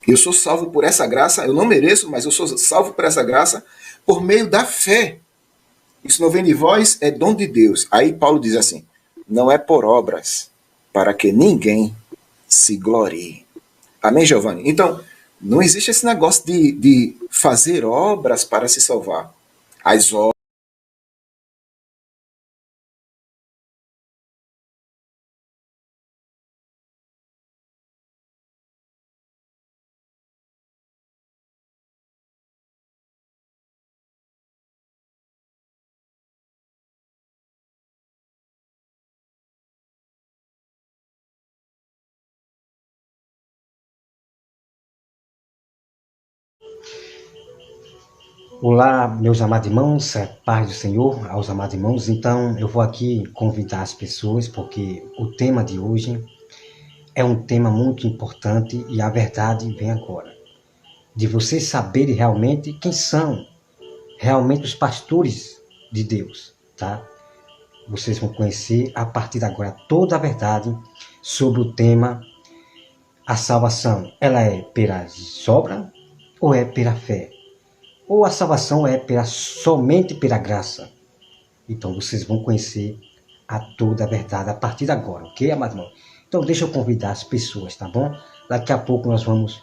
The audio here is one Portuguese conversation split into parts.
Eu sou salvo por essa graça, eu não mereço, mas eu sou salvo por essa graça por meio da fé. Isso não vem de vós, é dom de Deus. Aí Paulo diz assim: não é por obras, para que ninguém se glorie. Amém, Giovanni? Então, não existe esse negócio de fazer obras para se salvar. As obras. Olá, meus amados irmãos, paz do Senhor aos amados irmãos. Então, eu vou aqui convidar as pessoas, porque o tema de hoje é um tema muito importante e a verdade vem agora. De vocês saberem realmente quem são realmente os pastores de Deus, tá? Vocês vão conhecer a partir de agora toda a verdade sobre o tema: a salvação, ela é pela obra ou é pela fé? Ou a salvação é somente pela graça? Então vocês vão conhecer a toda a verdade a partir de agora, ok, amado irmão? Então deixa eu convidar as pessoas, tá bom? Daqui a pouco nós vamos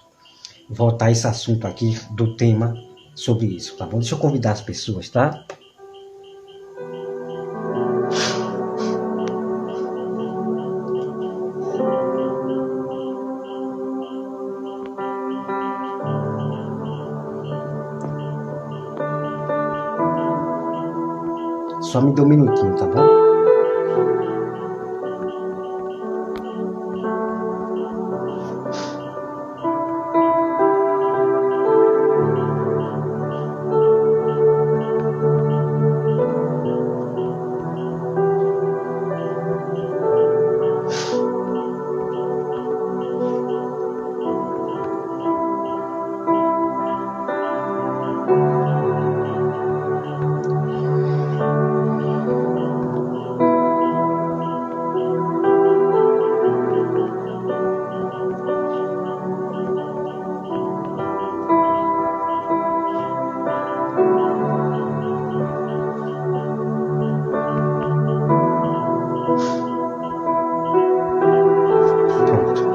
voltar a esse assunto aqui do tema sobre isso, tá bom? Deixa eu convidar as pessoas, tá? Só me dê um minutinho, tá bom? Pronto.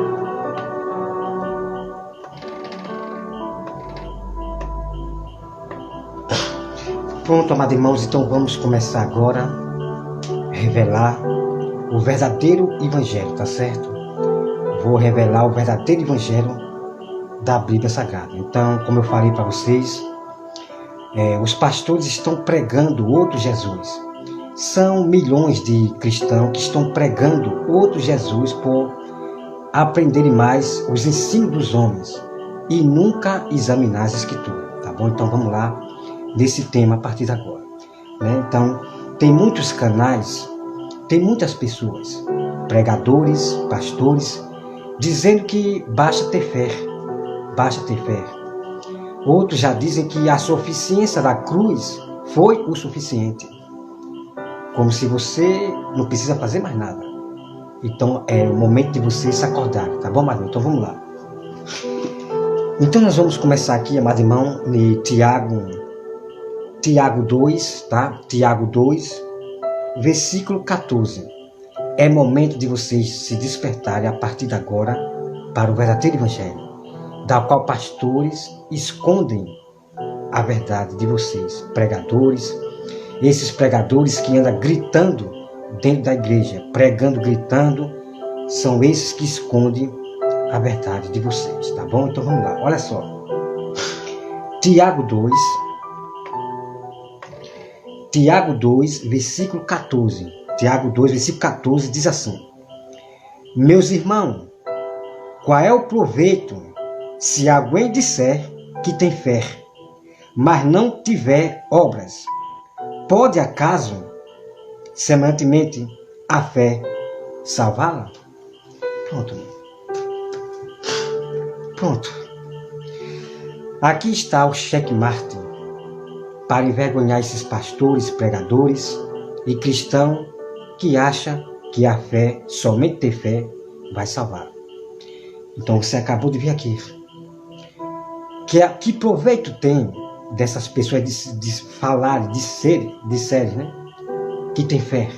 Pronto, amados irmãos, então vamos começar agora a revelar o verdadeiro evangelho, tá certo? Vou revelar o verdadeiro evangelho da Bíblia Sagrada. Então, como eu falei para vocês, os pastores estão pregando outro Jesus. São milhões de cristãos que estão pregando outro Jesus por aprenderem mais os ensinos dos homens e nunca examinar as escrituras, tá bom? Então vamos lá nesse tema a partir de agora, né? Então, tem muitos canais, tem muitas pessoas, pregadores, pastores, dizendo que basta ter fé, basta ter fé. Outros já dizem que a suficiência da cruz foi o suficiente, como se você não precisa fazer mais nada. Então é o momento de você se acordar, tá bom, amado? Então vamos lá. Então nós vamos começar aqui, amado irmão, em Tiago 2, tá? Tiago 2, versículo 14. É momento de vocês se despertarem a partir de agora para o verdadeiro evangelho, da qual pastores escondem a verdade de vocês, pregadores, esses pregadores que andam gritando dentro da igreja, pregando, gritando, são esses que escondem a verdade de vocês, tá bom? Então vamos lá, olha só. Tiago 2, versículo 14. Tiago 2, versículo 14 diz assim: meus irmãos, qual é o proveito se alguém disser que tem fé, mas não tiver obras? Pode acaso, semelhantemente, a fé salvá-la? Pronto. Pronto. Aqui está o checkmate para envergonhar esses pastores, pregadores e cristãos que acham que a fé, somente ter fé, vai salvar. Então você acabou de vir aqui. Que proveito tem dessas pessoas de falar, de ser, né? Que tem fé.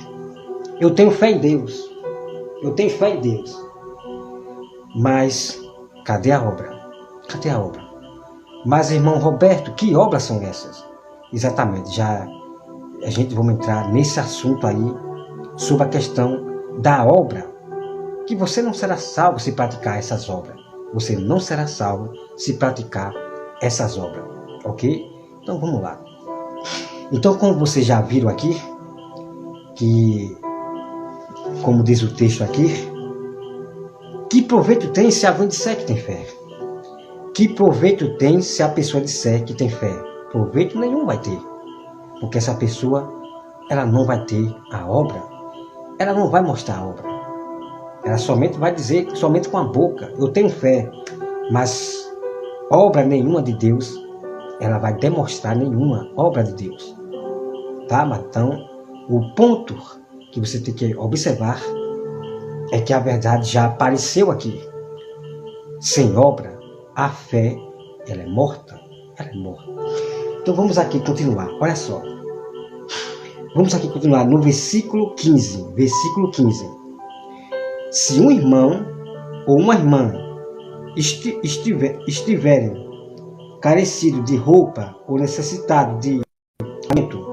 Eu tenho fé em Deus. Eu tenho fé em Deus. Mas cadê a obra? Cadê a obra? Mas, irmão Roberto, que obras são essas? Exatamente, já a gente vai entrar nesse assunto aí, sobre a questão da obra, que você não será salvo se praticar essas obras. Você não será salvo se praticar essas obras, ok? Então vamos lá. Então, como vocês já viram aqui, que, como diz o texto aqui, que proveito tem se alguém disser que tem fé? Que proveito tem se a pessoa disser que tem fé? Proveito nenhum vai ter. Porque essa pessoa, ela não vai ter a obra. Ela não vai mostrar a obra. Ela somente vai dizer, somente com a boca, eu tenho fé. Mas obra nenhuma de Deus, ela vai demonstrar nenhuma obra de Deus. Tá? Mas então, o ponto que você tem que observar é que a verdade já apareceu aqui. Sem obra, a fé, ela é morta. Ela é morta. Então vamos aqui continuar. Olha só. Vamos aqui continuar no versículo 15. Versículo 15. Se um irmão ou uma irmã estiverem carecido de roupa ou necessitado de alimento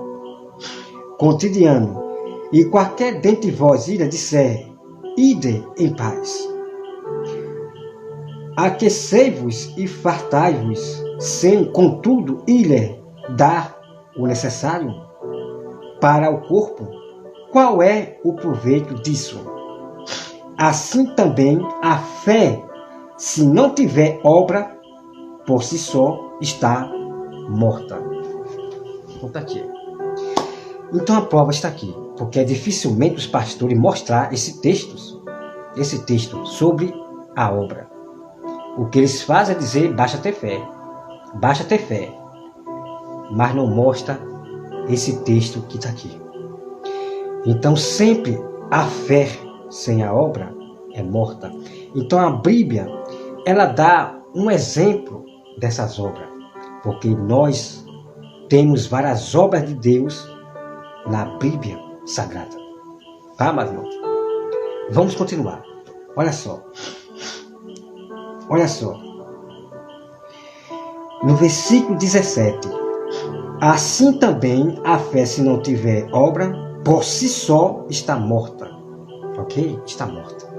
cotidiano, e qualquer dentre vós irá disser, ide em paz. Aquecei-vos e fartai-vos, sem, contudo, ir dar o necessário para o corpo. Qual é o proveito disso? Assim também a fé, se não tiver obra, por si só está morta. Então está aqui. Então a prova está aqui, porque é dificilmente os pastores mostrar esse texto sobre a obra. O que eles fazem é dizer, basta ter fé, mas não mostra esse texto que está aqui. Então sempre a fé sem a obra é morta. Então a Bíblia, ela dá um exemplo dessas obras, porque nós temos várias obras de Deus na Bíblia Sagrada. Tá, meus irmãos? Vamos continuar. Olha só. Olha só. No versículo 17. Assim também a fé, se não tiver obra, por si só está morta. Ok? Está morta.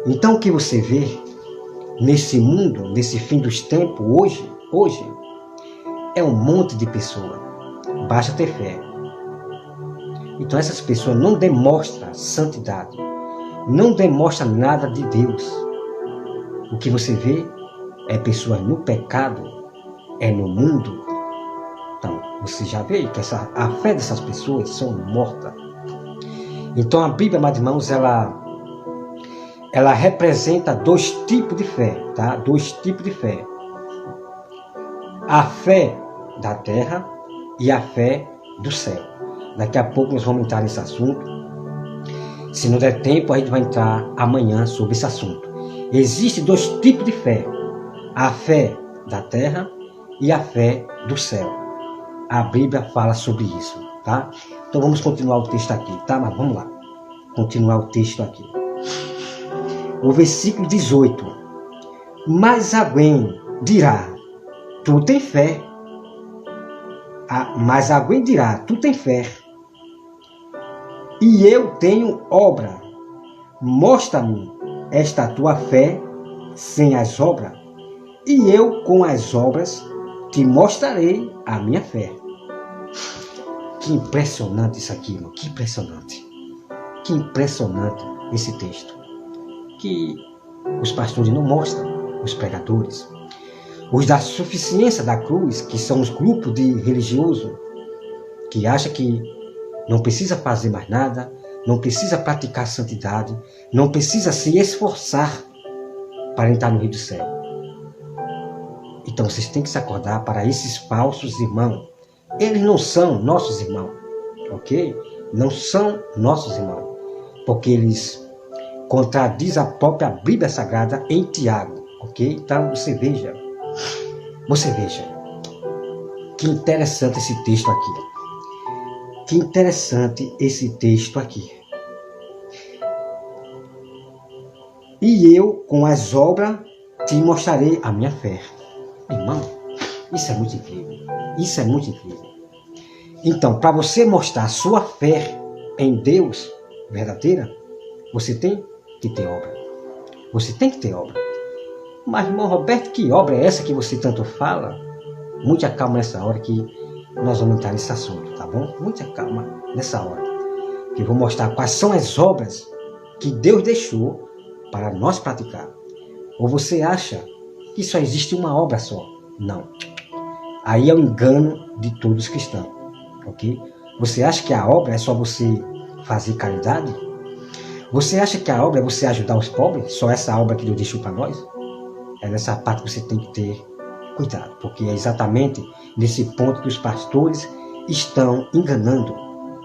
Então o que você vê nesse mundo, nesse fim dos tempos, hoje, é um monte de pessoas. Basta ter fé. Então essas pessoas não demonstram santidade, não demonstram nada de Deus. O que você vê é pessoas no pecado, é no mundo. Então você já vê que a fé dessas pessoas são mortas. Então a Bíblia, meus irmãos, ela representa dois tipos de fé, tá? Dois tipos de fé. A fé da terra e a fé do céu. Daqui a pouco nós vamos entrar nesse assunto. Se não der tempo, a gente vai entrar amanhã sobre esse assunto. Existem dois tipos de fé. A fé da terra e a fé do céu. A Bíblia fala sobre isso, tá? Então vamos continuar o texto aqui, tá? Mas vamos lá. Continuar o texto aqui. O versículo 18. Mas alguém dirá, tu tem fé. Mas alguém dirá, tu tem fé. E eu tenho obra. Mostra-me esta tua fé sem as obras, e eu com as obras te mostrarei a minha fé. Que impressionante isso aqui, irmão. Que impressionante. Que impressionante esse texto. Que os pastores não mostram, os pregadores. Os da suficiência da cruz, que são os grupos de religiosos, que acham que não precisa fazer mais nada, não precisa praticar santidade, não precisa se esforçar para entrar no reino do céu. Então vocês têm que se acordar para esses falsos irmãos. Eles não são nossos irmãos, ok? Não são nossos irmãos, porque eles contradizem a própria Bíblia Sagrada em Tiago, ok? Então você veja, Você veja, que interessante esse texto aqui. Que interessante esse texto aqui. E eu, com as obras, te mostrarei a minha fé. Irmão, isso é muito incrível. Isso é muito incrível. Então, para você mostrar a sua fé em Deus verdadeira, você tem que ter obra. Você tem que ter obra. Mas, irmão Roberto, que obra é essa que você tanto fala? Muita calma nessa hora que nós vamos entrar nesse assunto, tá bom? Muita calma nessa hora. Que eu vou mostrar quais são as obras que Deus deixou para nós praticar. Ou você acha que só existe uma obra só? Não. Aí é o engano de todos os cristãos, ok? Você acha que a obra é só você fazer caridade? Você acha que a obra é você ajudar os pobres? Só essa obra que Deus deixou para nós? É nessa parte que você tem que ter cuidado, porque é exatamente nesse ponto que os pastores estão enganando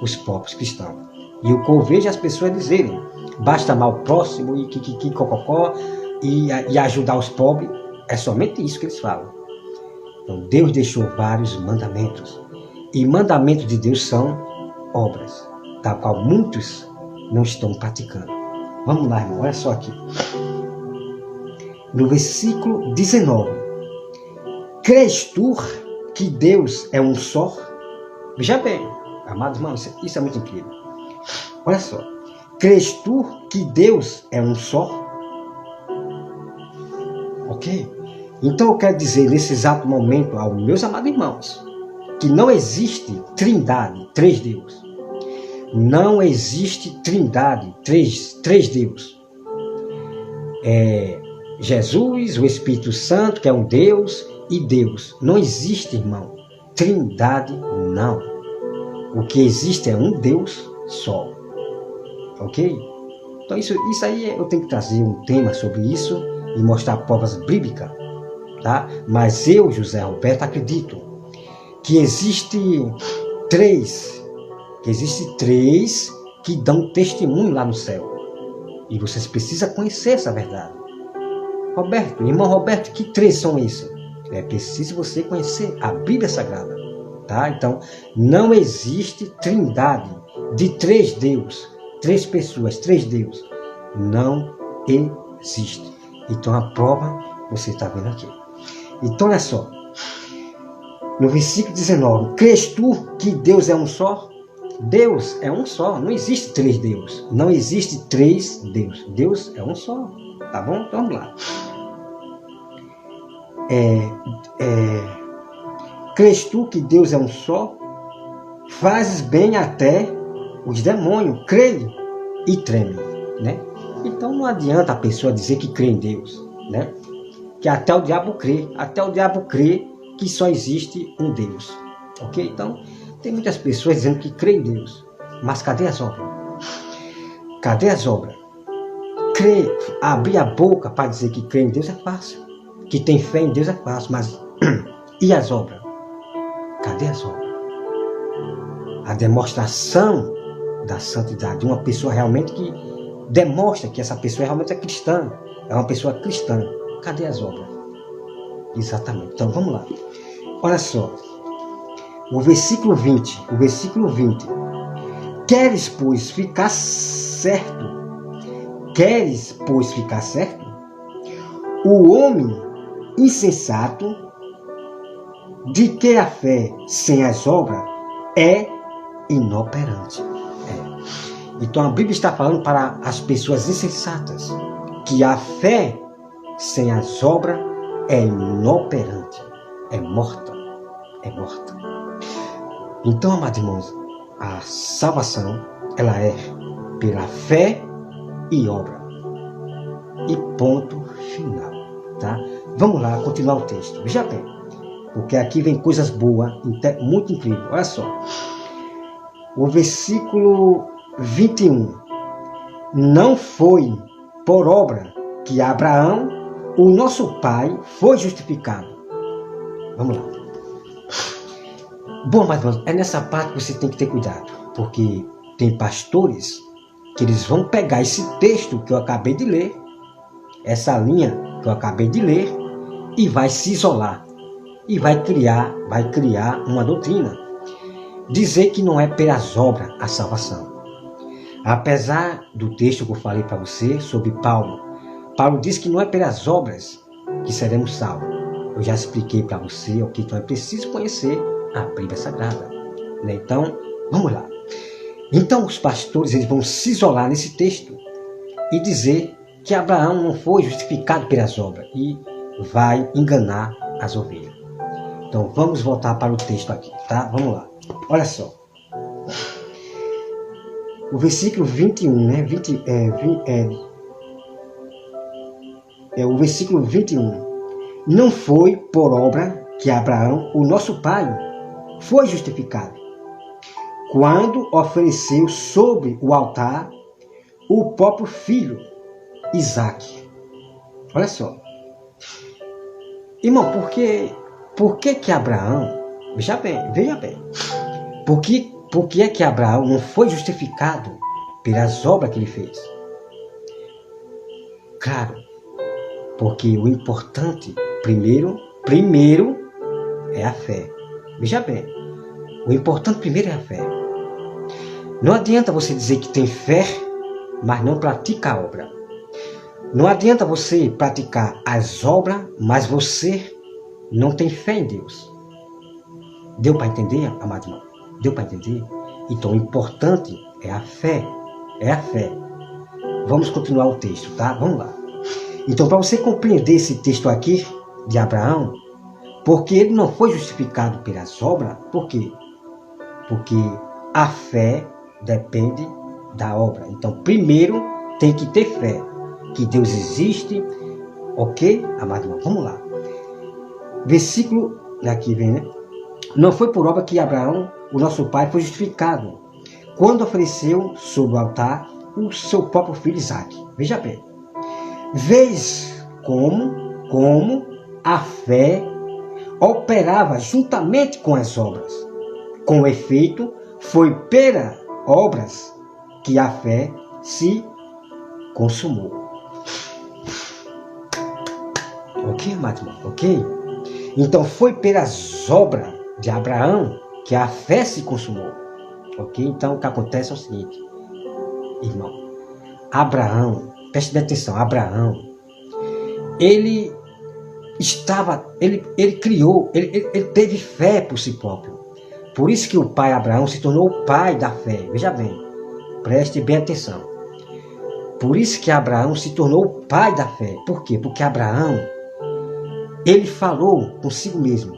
os próprios cristãos. E o que eu vejo as pessoas dizerem, basta amar o próximo e cococó e ajudar os pobres, é somente isso que eles falam. Então Deus deixou vários mandamentos, e mandamentos de Deus são obras, da qual muitos não estão praticando. Vamos lá, irmão, olha só aqui. No versículo 19. Crês tu que Deus é um só? Veja bem, amados irmãos, isso é muito incrível. Olha só. Crês tu que Deus é um só? Ok? Então eu quero dizer nesse exato momento aos meus amados irmãos que não existe trindade, três deuses. Não existe trindade, três deuses. Jesus, o Espírito Santo, que é um Deus, e Deus. Não existe, irmão, trindade, não. O que existe é um Deus só. Ok? Então isso aí eu tenho que trazer um tema sobre isso e mostrar provas bíblicas, tá? Mas eu, José Roberto, acredito que existe três que dão testemunho lá no céu. E vocês precisam conhecer essa verdade. Roberto, irmão Roberto, que três são esses? É preciso você conhecer a Bíblia Sagrada, tá? Então, não existe trindade de três deuses, três pessoas, três deuses. Não existe. Então, a prova você está vendo aqui. Então, olha só. No versículo 19. Crês tu que Deus é um só? Deus é um só. Não existe três deuses. Não existe três deuses. Deus é um só. Tá bom? Então, vamos lá. Crês tu que Deus é um só? Fazes bem até os demônios creem e tremem, né? Então não adianta a pessoa dizer que crê em Deus, né? Que até o diabo crê que só existe um Deus, ok? Então tem muitas pessoas dizendo que crê em Deus, mas cadê as obras? Cadê as obras? Abrir a boca para dizer que crê em Deus é fácil, que tem fé em Deus é fácil, mas e as obras? Cadê as obras? A demonstração da santidade de uma pessoa realmente que demonstra que essa pessoa realmente é cristã, é uma pessoa cristã. Cadê as obras? Exatamente. Então vamos lá. Olha só. O versículo 20. Queres, pois, ficar certo? O homem insensato, de que a fé sem as obras é inoperante. Então a Bíblia está falando para as pessoas insensatas que a fé sem as obras é inoperante, é morta. Então, amados irmãos, a salvação ela é pela fé e obra. E ponto final, tá? Vamos lá, continuar o texto. Veja bem, porque aqui vem coisas boas, muito incrível. Olha só. O versículo 21. Não foi por obra que Abraão, o nosso pai, foi justificado. Vamos lá. Bom, mas é nessa parte que você tem que ter cuidado, porque tem pastores que eles vão pegar esse texto que eu acabei de ler, essa linha que eu acabei de ler, e vai se isolar. e vai criar uma doutrina. Dizer que não é pelas obras a salvação. Apesar do texto que eu falei para você sobre Paulo diz que não é pelas obras que seremos salvos. Eu já expliquei para você, ok? Então é preciso conhecer a Bíblia Sagrada. Né? Então, vamos lá. Então os pastores eles vão se isolar nesse texto e dizer que Abraão não foi justificado pelas obras e vai enganar as ovelhas. Então vamos voltar para o texto aqui, tá? Vamos lá. Olha só. O versículo 21, né? O versículo 21. Não foi por obra que Abraão, o nosso pai, foi justificado, quando ofereceu sobre o altar o próprio filho, Isaque. Olha só. Irmão, por que Abraão, veja bem, por que é que Abraão não foi justificado pelas obras que ele fez? Claro, porque o importante, primeiro é a fé. Veja bem, o importante primeiro é a fé. Não adianta você dizer que tem fé, mas não pratica a obra. Não adianta você praticar as obras, mas você não tem fé em Deus. Deu para entender, amado irmão? Deu para entender? Então o importante é a fé. É a fé. Vamos continuar o texto, tá? Vamos lá. Então, para você compreender esse texto aqui de Abraão, porque ele não foi justificado pelas obras, por quê? Porque a fé depende da obra. Então, primeiro tem que ter fé, que Deus existe, ok? Amado irmão, vamos lá. Versículo, aqui vem, né? Não foi por obra que Abraão, o nosso pai, foi justificado, quando ofereceu sobre o altar o seu próprio filho Isaque. Veja bem. Vês como a fé operava juntamente com as obras. Com efeito, foi pelas obras que a fé se consumou. Ok, amado irmão? Ok? Então foi pelas obras de Abraão que a fé se consumou. Ok? Então o que acontece é o seguinte, irmão. Abraão, preste bem atenção, Abraão, ele teve fé por si próprio. Por isso que o pai Abraão se tornou o pai da fé. Veja bem, preste bem atenção. Por isso que Abraão se tornou o pai da fé. Por quê? Porque Abraão, ele falou consigo mesmo: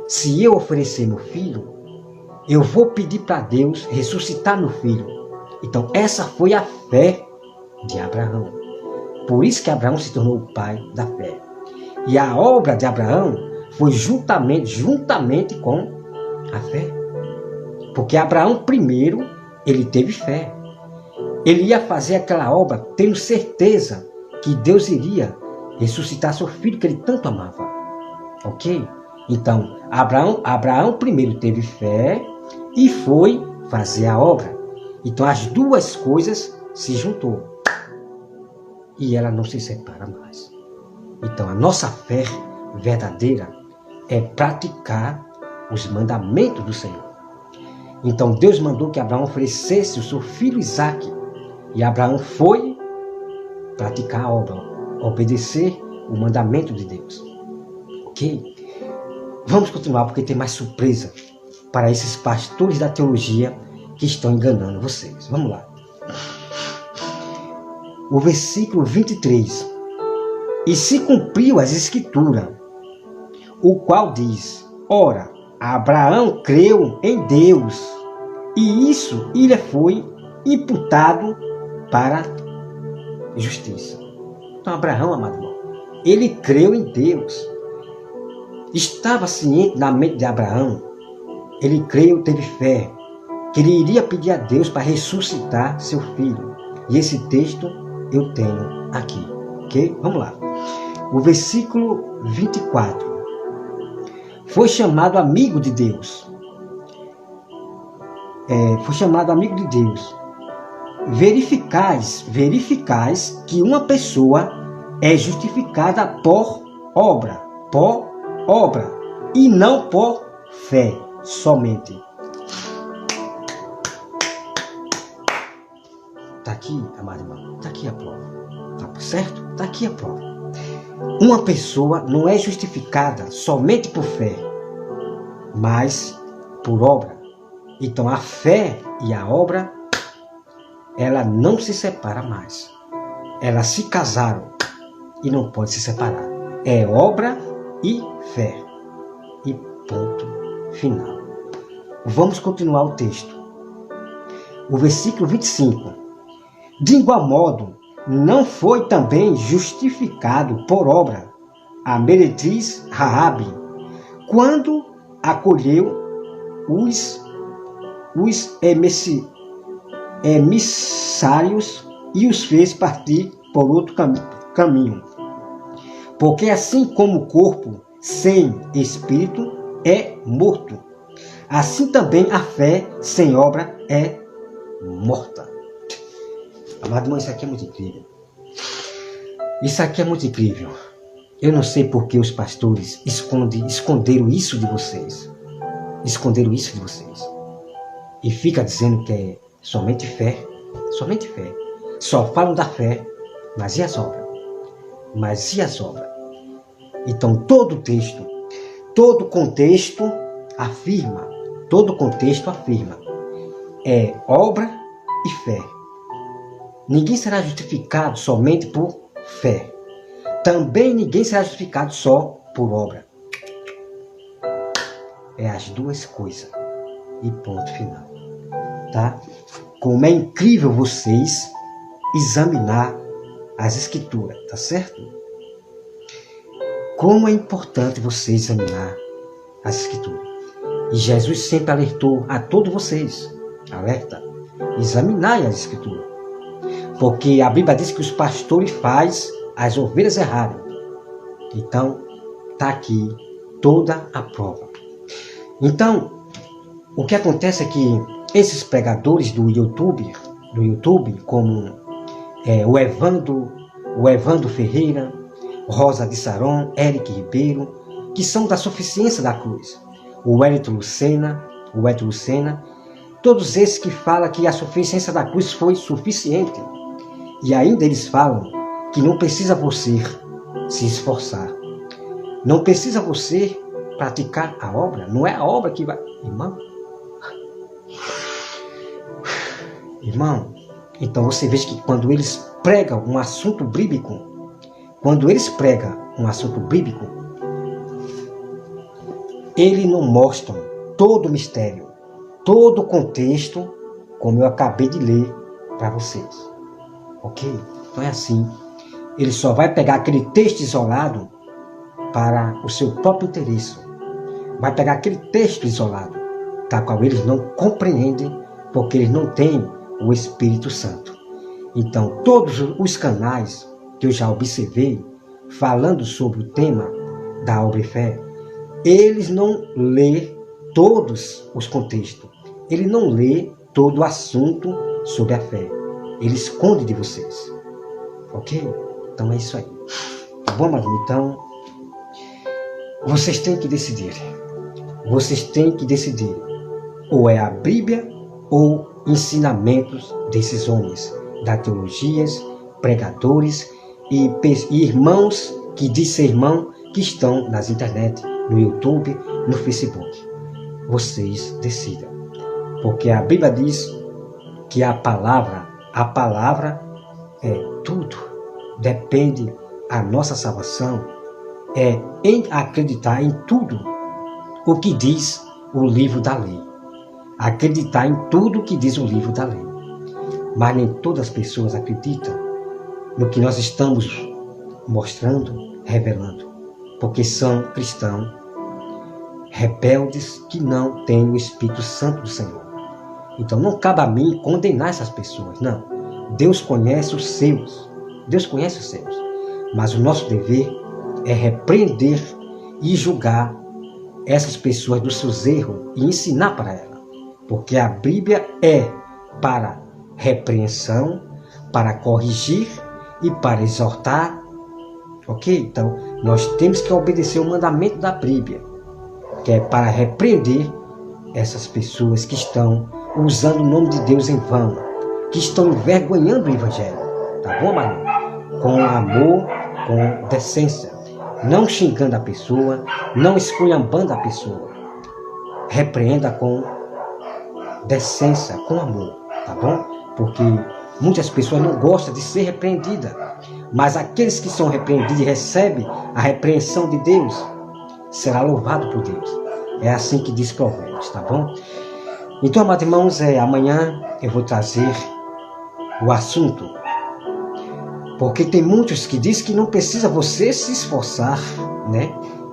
se eu oferecer meu filho, eu vou pedir para Deus ressuscitar meu filho. Então essa foi a fé de Abraão. Por isso que Abraão se tornou o pai da fé. E a obra de Abraão foi juntamente com a fé. Porque Abraão primeiro, ele teve fé. Ele ia fazer aquela obra tendo certeza que Deus iria ressuscitar seu filho que ele tanto amava. Ok? Então, Abraão primeiro teve fé e foi fazer a obra. Então as duas coisas se juntou. E ela não se separa mais. Então a nossa fé verdadeira é praticar os mandamentos do Senhor. Então Deus mandou que Abraão oferecesse o seu filho Isaque. E Abraão foi praticar a obra, obedecer o mandamento de Deus. Ok? Vamos continuar porque tem mais surpresa para esses pastores da teologia que estão enganando vocês. Vamos lá. O versículo 23. E se cumpriu as escrituras, o qual diz: ora, Abraão creu em Deus, e isso lhe foi imputado para justiça. Então Abraão, amado irmão, ele creu em Deus. Estava ciente na mente de Abraão. Ele creu, teve fé, que ele iria pedir a Deus para ressuscitar seu filho. E esse texto eu tenho aqui, ok? Vamos lá. O versículo 24. Foi chamado amigo de Deus. Foi chamado amigo de Deus. Verificais que uma pessoa é justificada por obra, e não por fé somente. Está aqui, amado irmão, está aqui a prova. Tá certo? Está aqui a prova. Uma pessoa não é justificada somente por fé, mas por obra. Então a fé e a obra, ela não se separa mais. Elas se casaram e não pode se separar. É obra e fé. E ponto final. Vamos continuar o texto. O versículo 25. De igual modo, não foi também justificado por obra a meretriz Raabe, quando acolheu os emissários e os fez partir por outro caminho. Porque assim como o corpo sem espírito é morto, assim também a fé sem obra é morta. Amado irmão, isso aqui é muito incrível. Isso aqui é muito incrível. Eu não sei por que os pastores esconderam isso de vocês. Esconderam isso de vocês. E fica dizendo que é somente fé. Somente fé. Só falam da fé. Mas e as obras? Mas e as obras? Então todo texto, todo contexto afirma. Todo contexto afirma. É obra e fé. Ninguém será justificado somente por fé. Também ninguém será justificado só por obra. É as duas coisas. E ponto final. Tá? Como é incrível vocês examinar as escrituras, tá certo? Como é importante vocês examinar as escrituras. E Jesus sempre alertou a todos vocês. Alerta. Examinai as escrituras. Porque a Bíblia diz que os pastores fazem as ovelhas errarem. Então, está aqui toda a prova. Então, o que acontece é que esses pregadores do YouTube, como o Evandro Ferreira, Rosa de Saron, Eric Ribeiro, que são da suficiência da cruz. O Wellington Lucena, todos esses que falam que a suficiência da cruz foi suficiente. E ainda eles falam que não precisa você se esforçar. Não precisa você praticar a obra. Não é a obra que vai... Irmão, então você vê que quando eles pregam um assunto bíblico, eles não mostram todo o mistério, todo o contexto, como eu acabei de ler para vocês. Ok? Então é assim. Ele só vai pegar aquele texto isolado para o seu próprio interesse. Vai pegar aquele texto isolado, tal qual eles não compreendem, porque eles não têm o Espírito Santo. Então, todos os canais que eu já observei, falando sobre o tema da obra e fé, eles não lê todos os contextos. Ele não lê todo o assunto sobre a fé. Ele esconde de vocês. Ok? Então é isso aí. Tá bom, mas então, vocês têm que decidir. Vocês têm que decidir. Ou é a Bíblia ou ensinamentos desses homens, da teologias, pregadores e irmãos que dizem irmão que estão nas internet, no YouTube, no Facebook. Vocês decidam. Porque a Bíblia diz que a palavra é tudo. Depende a nossa salvação em acreditar em tudo o que diz o livro da lei. Acreditar em tudo o que diz o livro da lei. Mas nem todas as pessoas acreditam no que nós estamos mostrando, revelando. Porque são cristãos rebeldes que não têm o Espírito Santo do Senhor. Então não cabe a mim condenar essas pessoas, não. Deus conhece os seus. Mas o nosso dever é repreender e julgar essas pessoas dos seus erros e ensinar para elas. Porque a Bíblia é para repreensão, para corrigir e para exortar. Ok? Então, nós temos que obedecer o mandamento da Bíblia. que é para repreender essas pessoas que estão usando o nome de Deus em vão, que estão envergonhando o Evangelho, tá bom, Manu? Com amor, com decência, não xingando a pessoa, não esculhambando a pessoa. Repreenda com decência, com amor, tá bom? Porque muitas pessoas não gostam de ser repreendidas, mas aqueles que são repreendidos e recebem a repreensão de Deus, será louvado por Deus. É assim que diz Provérbios, tá bom? Então, amados irmãos, amanhã eu vou trazer o assunto, porque tem muitos que dizem que não precisa você se esforçar, né?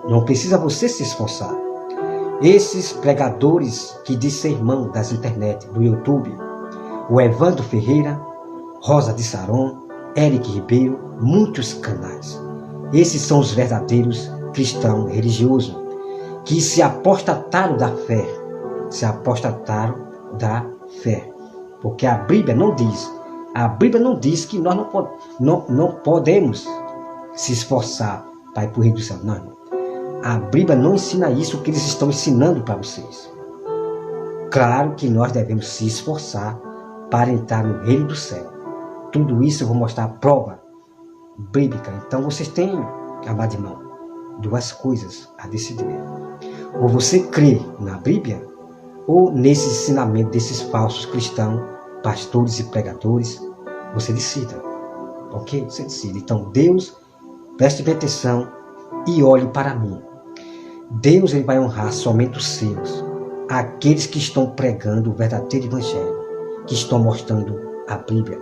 Não precisa você se esforçar. Esses pregadores que dizem ser irmão das internet, do YouTube, o Evandro Ferreira, Rosa de Saron, Eric Ribeiro, muitos canais. Esses são os verdadeiros cristãos religiosos que se apostataram da fé. Se apostataram da fé. Porque a Bíblia não diz que nós não podemos se esforçar para ir para o reino do céu. Não. A Bíblia não ensina isso que eles estão ensinando para vocês. Claro que nós devemos se esforçar para entrar no reino do céu. Tudo isso eu vou mostrar a prova bíblica. Então vocês têm, amado irmão, duas coisas a decidir. Ou você crê na Bíblia, ou nesse ensinamento desses falsos cristãos, pastores e pregadores, você decida. Ok? Você decide. Então Deus, preste bem atenção e olhe para mim. Deus ele vai honrar somente os seus, aqueles que estão pregando o verdadeiro evangelho, que estão mostrando a Bíblia,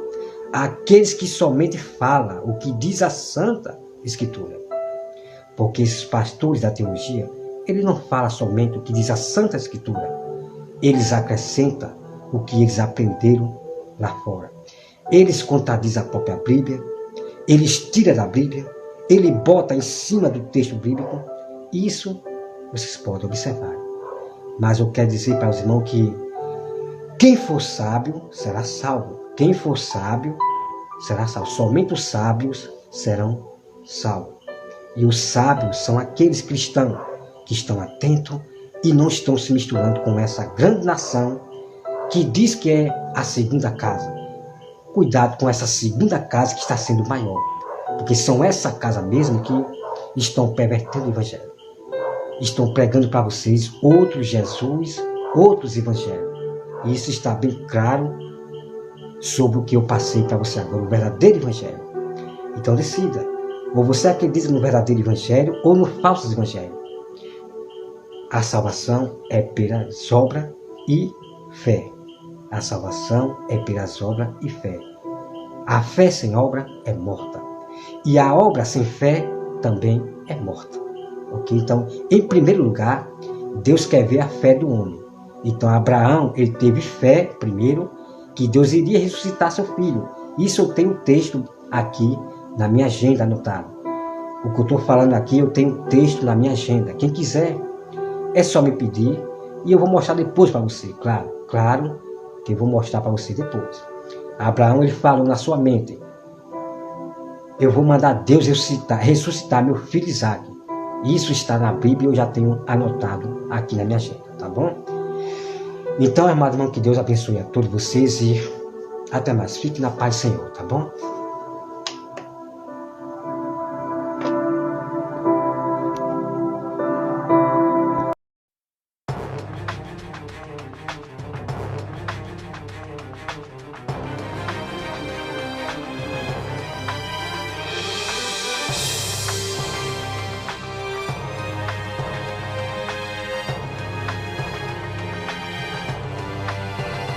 aqueles que somente falam o que diz a Santa Escritura. Porque esses pastores da teologia, eles não falam somente o que diz a Santa Escritura, eles acrescentam o que eles aprenderam lá fora. Eles contradizem a própria Bíblia, eles tiram da Bíblia, ele bota em cima do texto bíblico. Isso vocês podem observar. Mas eu quero dizer para os irmãos que quem for sábio será salvo. Quem for sábio será salvo. Somente os sábios serão salvos. E os sábios são aqueles cristãos que estão atentos e não estão se misturando com essa grande nação que diz que é a segunda casa. Cuidado com essa segunda casa que está sendo maior. Porque são essa casa mesmo que estão pervertendo o evangelho. Estão pregando para vocês outros Jesus, outros evangelhos. E isso está bem claro sobre o que eu passei para você agora, o verdadeiro evangelho. Então decida. Ou você acredita no verdadeiro evangelho ou no falso evangelho. A salvação é pelas obras e fé. A salvação é pelas obras e fé. A fé sem obra é morta. E a obra sem fé também é morta. Ok? Então, em primeiro lugar, Deus quer ver a fé do homem. Então, Abraão, ele teve fé, primeiro, que Deus iria ressuscitar seu filho. Isso eu tenho um texto aqui na minha agenda anotado. O que eu estou falando aqui, eu tenho um texto na minha agenda. Quem quiser, é só me pedir e eu vou mostrar depois para você. Claro que eu vou mostrar para você depois. Abraão, ele falou na sua mente: eu vou mandar Deus ressuscitar meu filho Isaac. Isso está na Bíblia, eu já tenho anotado aqui na minha agenda, tá bom? Então, amado irmão, que Deus abençoe a todos vocês e até mais. Fique na paz do Senhor, tá bom?